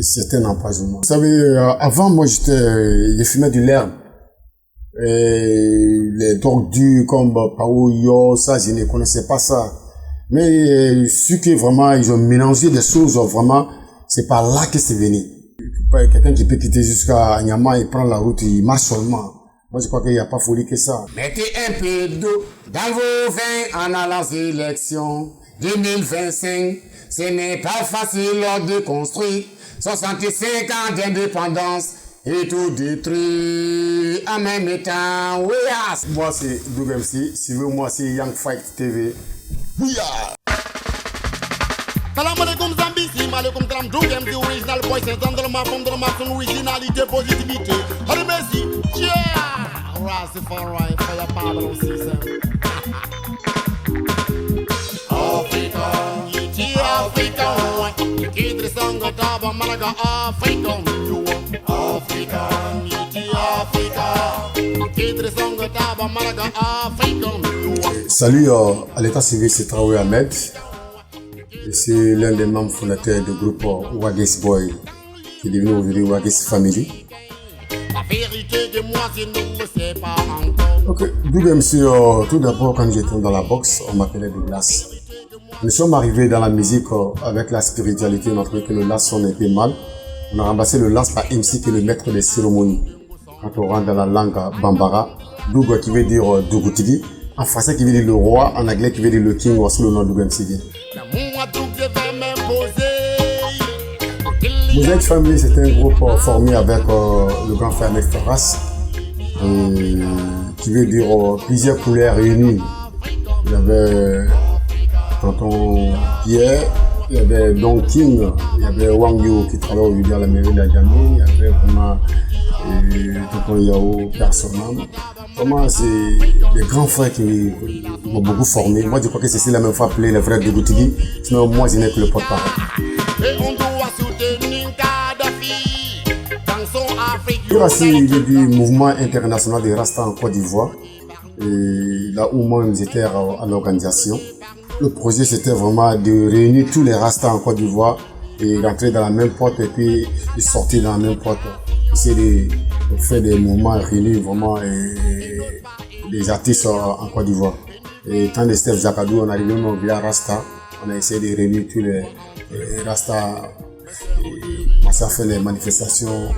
C'est un empoisonnement. Vous savez, avant, moi, je fumais de l'herbe. Et les drogues dures comme Pao, Yo, ça, je ne connaissais pas ça. Mais ce que vraiment, ils ont mélangé des choses, vraiment, c'est par là que c'est venu. Quelqu'un qui peut quitter jusqu'à Nyama, il prend la route, il marche seulement. Moi, je crois qu'il n'y a pas folie que ça. Mettez un peu d'eau dans vos vins en allant aux élections 2025. Ce n'est pas facile de construire 65 ans d'indépendance et tout détruit en même temps. Oui, moi, c'est Doug MC. Suivez-moi, c'est Young Fight TV. Bouya! Salam alaikum Zambi, sim alaikum salam Doug MC original boy, c'est dans le map, dans le map, son originalité, positivité. Allez, merci, yeah! Rastafari, fire power aussi, ça. Africa, Africa, Kidri Sanga Taba Malaga, Africa, Africa, Africa, Kidri Sanga Taba Malaga, Africa. Salut à l'état civil, c'est Traoré Ahmed. C'est l'un des membres fondateurs du groupe Wagis Boy, qui est devenu aujourd'hui Wagis Family. La vérité de moi, je ne le sais pas encore. Ok, Doug MC, tout d'abord, quand j'étais dans la boxe, on m'appelait de Las. Nous sommes arrivés dans la musique avec la spiritualité, on a trouvé que le Las sonne un peu mal. On a remplacé le Las par MC qui est le maître des cérémonies. Quand on rentre dans la langue Bambara, Doug qui veut dire Dougutigi, en français qui veut dire le roi, en anglais qui veut dire le king, voici le nom de Doug MC. Mosaïque Family, c'est un groupe formé avec le grand frère Mek Faras, qui veut dire plusieurs couleurs réunies. Il y avait Tonton Pierre, il y avait Don King, il y avait Wang Yo qui travaille aujourd'hui à la mairie d'Adjamé, il y avait vraiment Tonton Yao, personnel. Vraiment, c'est les grands frères qui m'ont beaucoup formé. Moi, je crois que c'est la même fois appelé les frères de Goutigi, sinon moi, je n'ai que le porte-parole. Kurasi, il est du mouvement international des Rastas en Côte d'Ivoire. Et là où moi j'étais à l'organisation, le projet c'était vraiment de réunir tous les Rastas en Côte d'Ivoire et rentrer dans la même porte et puis sortir dans la même porte. Essayer de faire des mouvements réunis vraiment des artistes en Côte d'Ivoire. Et tant de Steph Zakadou, on est arrivé au village Rasta, on a essayé de réunir tous les Rastas. On a fait les manifestations,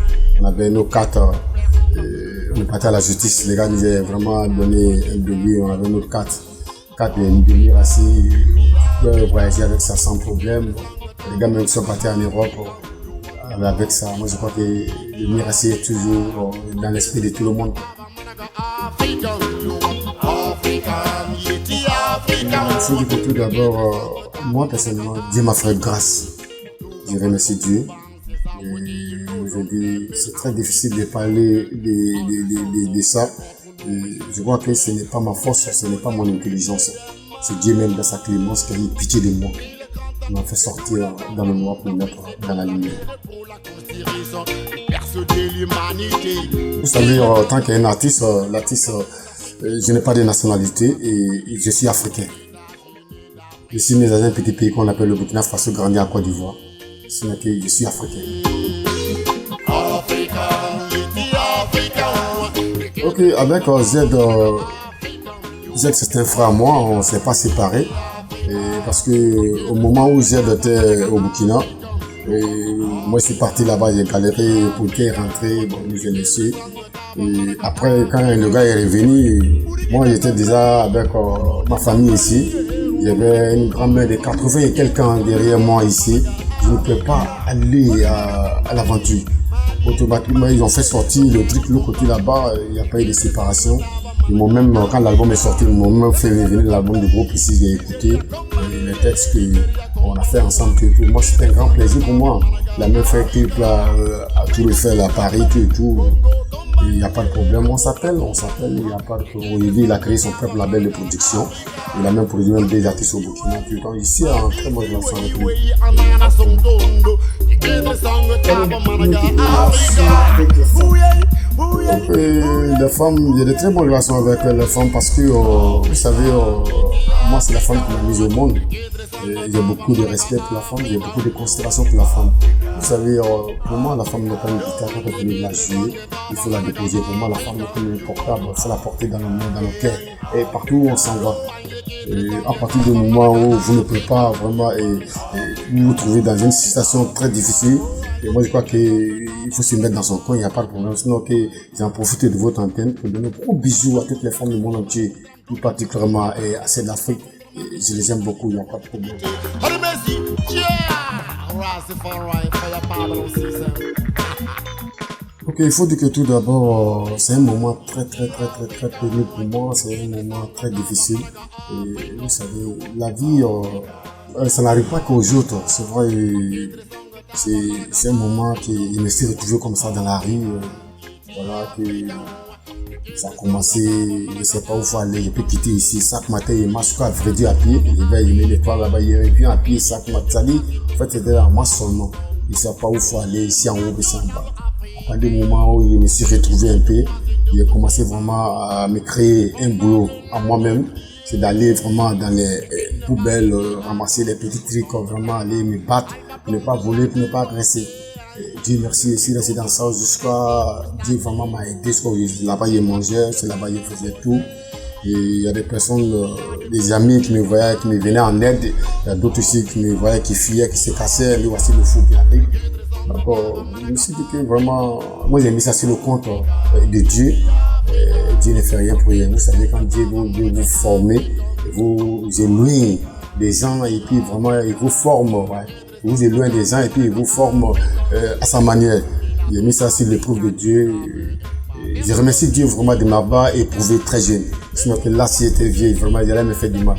on avait nos cartes, on est parti à la justice, les gars nous avaient vraiment donné un devis, on avait notre carte de Mirassi, on peut voyager avec ça sans problème. Les gars même qui sont partis en Europe avec ça, moi je crois que le Mirassi est toujours dans l'esprit de tout le monde. Il faut dire que tout d'abord, moi personnellement, Dieu m'a fait grâce. Je remercie Dieu. Aujourd'hui, c'est très difficile de parler de ça. Et je vois que ce n'est pas ma force, ce n'est pas mon intelligence. C'est Dieu même dans sa clémence qui a eu pitié de moi. Il m'a fait sortir dans le noir pour me mettre dans la lumière. Vous savez, en tant qu'un artiste, l'artiste, je n'ai pas de nationalité et je suis africain. Je suis né dans un petit pays qu'on appelle le Burkina Faso, grandi en Côte d'Ivoire. Je suis africain. Ok, avec Z c'est un frère à moi, on ne s'est pas séparés. Parce que au moment où Z était au Burkina, moi je suis parti là-bas, j'ai galéré pour qu'il rentre, bon, j'ai laissé. Et après, quand le gars est revenu, moi j'étais déjà avec ma famille ici. Il y avait une grand-mère de 80 et quelques ans derrière moi ici. Je ne peux pas aller à l'aventure. Automatiquement, ils ont fait sortir le truc, le côté là-bas, il n'y a pas eu de séparation. Ils m'ont même, quand l'album est sorti, ils m'ont même fait venir l'album du groupe ici, j'ai écouté les textes qu'on a fait ensemble. Moi, c'était un grand plaisir pour moi. Il a même fait clip là, à tout le fait à Paris, tout et tout. Il n'y a pas de problème, on s'appelle, il n'y a pas de problème. Olivier, il a créé son propre label de production. Il a même produit même des artistes au Burkina. Donc ici, il y a une très bonne relation avec lui. Les femmes, il y a de très bonnes relations avec les femmes parce que, vous savez, moi c'est la femme qui m'a mise au monde. J'ai beaucoup de respect pour la femme, j'ai beaucoup de considération pour la femme. Vous savez, pour moi, la femme n'est pas une guitare, quand on venait de la jouer, il faut la déposer. Pour moi, la femme n'est pas une portable, il faut la porter dans nos mains, dans nos cœurs, et partout où on s'en va. Et à partir du moment où vous ne pouvez pas vraiment vous trouver dans une situation très difficile, et moi je crois qu'il faut se mettre dans son coin, il n'y a pas de problème. Sinon, j'en profite de votre antenne pour donner un gros bisou à toutes les femmes du monde entier, plus particulièrement à celles d'Afrique. Je les aime beaucoup, il n'y a pas de problème. Ok, il faut dire que tout d'abord, c'est un moment très pénible pour moi, c'est un moment très difficile. Et vous savez, la vie, ça n'arrive pas qu'aux autres, c'est vrai, c'est un moment qui me s'est retrouvé comme ça dans la rue, voilà, que ça a commencé, je ne sais pas où il faut aller, je peux quitter ici, chaque matin, il marche à vrai dire à pied, il va y aller les toits là-bas, il revient à pied, chaque matin, en fait, c'était à moi seulement, il ne sait pas où il faut aller, ici en haut, ici en bas. À des moments où je me suis retrouvé un peu, j'ai commencé vraiment à me créer un boulot à moi-même, c'est d'aller vraiment dans les poubelles, ramasser les petits trucs, vraiment aller me battre, pour ne pas voler, pour ne pas agresser. Dieu merci, ici, là, c'est dans ça, jusqu'à Dieu vraiment m'a aidé, là-bas il mangeait, c'est là-bas il faisait tout. Et il y a des personnes, des amis qui me voyaient, qui me venaient en aide, il y a d'autres aussi qui me voyaient, qui fuyaient, qui se cassaient, lui voici le fou qui arrive. Donc, je me suis dit que vraiment, moi j'ai mis ça sur le compte de Dieu. Dieu ne fait rien pour rien. Vous savez, quand Dieu vous forme, vous éloigne des gens et puis vraiment il vous forme. Ouais. Vous éloigne des gens et puis il vous forme à sa manière. J'ai mis ça sur l'épreuve de Dieu. Je remercie Dieu vraiment de m'avoir éprouvé très jeune. Sinon que là, si j'étais vieille, vraiment, il allait me faire du mal.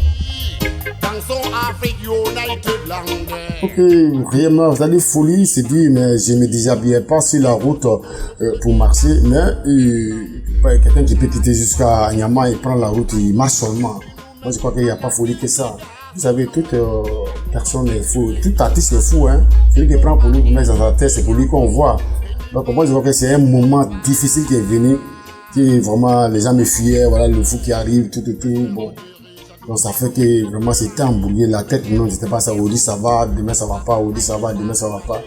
Ok, réellement, vous avez folie, c'est dit, mais je me déshabillais pas sur la route pour marcher, mais quelqu'un qui peut quitter jusqu'à Nyama et prendre la route, il marche seulement. Moi, je crois qu'il n'y a pas folie que ça. Vous savez, toute personne est fou, tout artiste est fou, hein. Celui qui prend pour lui, pour mettre dans sa tête, c'est pour lui qu'on voit. Donc, moi, je vois que c'est un moment difficile qui est venu, qui vraiment, les gens me fuyaient, voilà, le fou qui arrive, tout, bon. Donc ça fait que vraiment c'était embrouillé, la tête non c'était pas ça, aujourd'hui ça va, demain ça va pas, aujourd'hui ça va, demain ça va pas.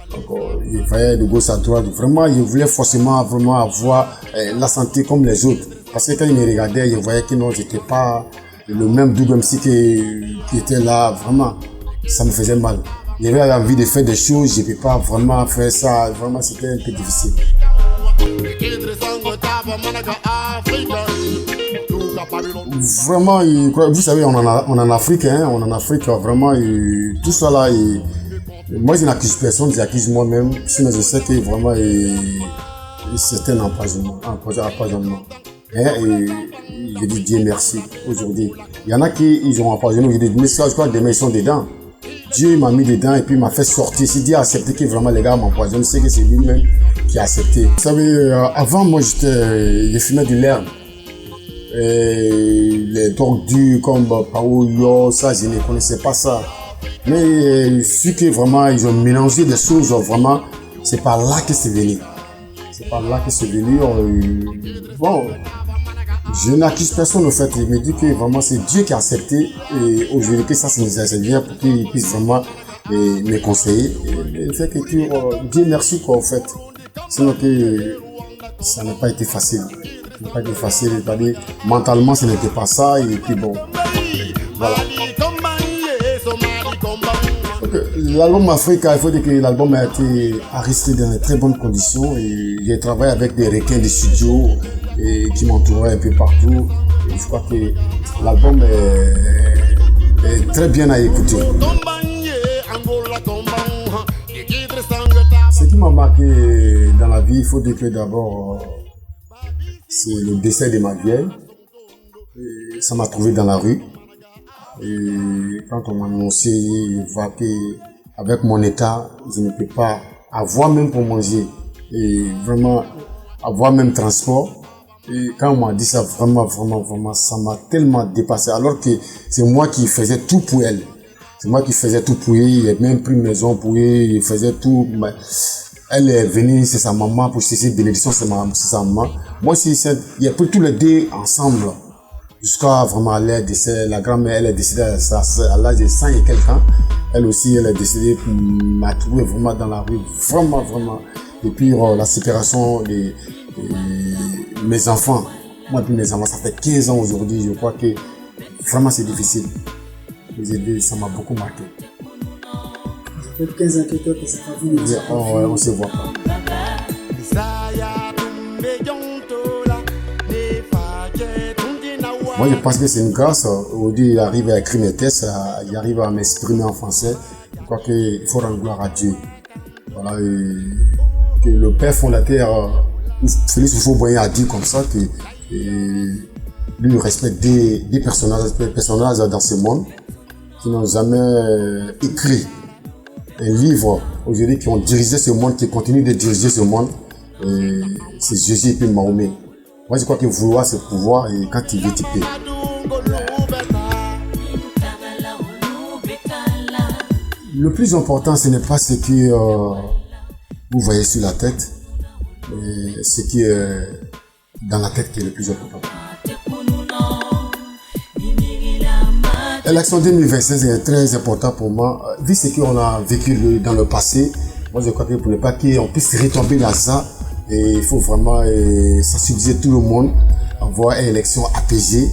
Donc il fallait de gauche à droite, vraiment je voulais forcément vraiment avoir la santé comme les autres. Parce que quand ils me regardaient, je voyais que non, j'étais pas le même double MC qui était là, vraiment, ça me faisait mal. J'avais envie de faire des choses, je ne peux pas vraiment faire ça, vraiment c'était un peu difficile. Vraiment, vous savez, on en Afrique, hein, on en Afrique, vraiment, tout ça là, moi je n'accuse personne, j'accuse moi-même, sinon je sais que vraiment, c'est un empoisonnement. Et je dis Dieu merci aujourd'hui. Il y en a qui ils ont empoisonné, je dis mais ça, je crois que demain ils sont dedans. Dieu m'a mis dedans et puis m'a fait sortir. Si Dieu a accepté que vraiment les gars m'empoisonnent, c'est que c'est lui-même qui a accepté. Vous savez, avant moi je fumais de l'herbe. Les drogues dures comme Paolo, ça je ne connaissais pas ça. Mais celui que vraiment ils ont mélangé des choses, vraiment, c'est par là que c'est venu. C'est par là que c'est venu. Bon, je n'accuse personne au fait. Il me dit que vraiment c'est Dieu qui a accepté et aujourd'hui que ça c'est bien pour qu'il puisse vraiment me conseiller. Et fait que Dieu merci quoi au fait. Sinon que ça n'a pas été facile. Ça n'a pas été facile. C'est-à-dire mentalement ce n'était pas ça et puis bon. Voilà. L'album Africa, il faut dire que l'album a été enregistré dans de très bonnes conditions et j'ai travaillé avec des requins de studio et qui m'entouraient un peu partout. Et je crois que l'album est très bien à écouter. Ce qui m'a marqué dans la vie, il faut dire que d'abord, c'est le décès de ma vieille. Et ça m'a trouvé dans la rue. Et quand on m'a annoncé, je vois qu'avec mon état, je ne peux pas avoir même pour manger et vraiment avoir même transport. Et quand on m'a dit ça, vraiment, ça m'a tellement dépassé. Alors que c'est moi qui faisais tout pour elle. C'est moi qui faisais tout pour elle. Il a même pris une maison pour elle. Il faisait tout. Elle est venue, c'est sa maman pour cesser bénédiction, c'est sa maman. Moi aussi, il a pris tous les deux ensemble. jusqu'à vraiment leur décès. La grand-mère, elle est décédée à l'âge de 100 et quelques ans. Elle aussi, elle est décédée, m'a trouvé vraiment dans la rue, vraiment. Et puis la séparation de mes enfants. Moi, puis mes enfants, ça fait 15 ans aujourd'hui. Je crois que vraiment c'est difficile. Les aider, ça m'a beaucoup marqué. Ça fait 15 ans que toi, ça va venir. On se voit pas. Moi, je pense que c'est une grâce. Aujourd'hui, il arrive à écrire mes textes, il arrive à m'exprimer en français. Je crois qu'il faut rendre gloire à Dieu. Voilà, que le père fondateur, Félix Houphouët-Boigny, a dit comme ça que lui respecte des personnages dans ce monde qui n'ont jamais écrit un livre aujourd'hui, qui ont dirigé ce monde, qui continuent de diriger ce monde. C'est Jésus et puis Mahomet. Moi, je crois que vouloir, c'est pouvoir, et quand il veut, il peut. Le plus important, ce n'est pas ce que vous voyez sur la tête, mais ce qui est dans la tête qui est le plus important. L'élection 2026 est très importante pour moi. Vu ce qu'on a vécu dans le passé, moi je crois que pour ne pas qu'on puisse retomber dans ça, et il faut vraiment sensibiliser tout le monde, avoir une élection apaisée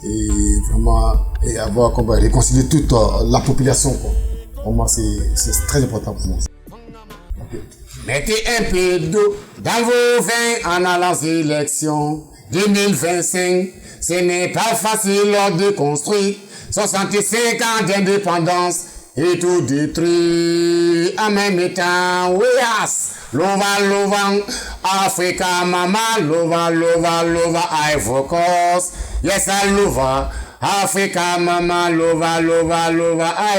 et vraiment avoir comme réconcilier toute la population. Pour moi, c'est très important pour moi. Okay. Mettez un peu d'eau dans vos vins en allant aux élections 2025. Ce n'est pas facile de construire 65 ans d'indépendance et tout détruit en même temps. Oui, yes. Lova, Africa, mama, lova, Ivory Coast. Yes, I lova, Africa, mama, lova,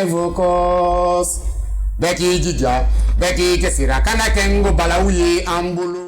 Ivory Coast. Beki Jija, Beki Kesira, Kana Kengo Balauye, Ambulu.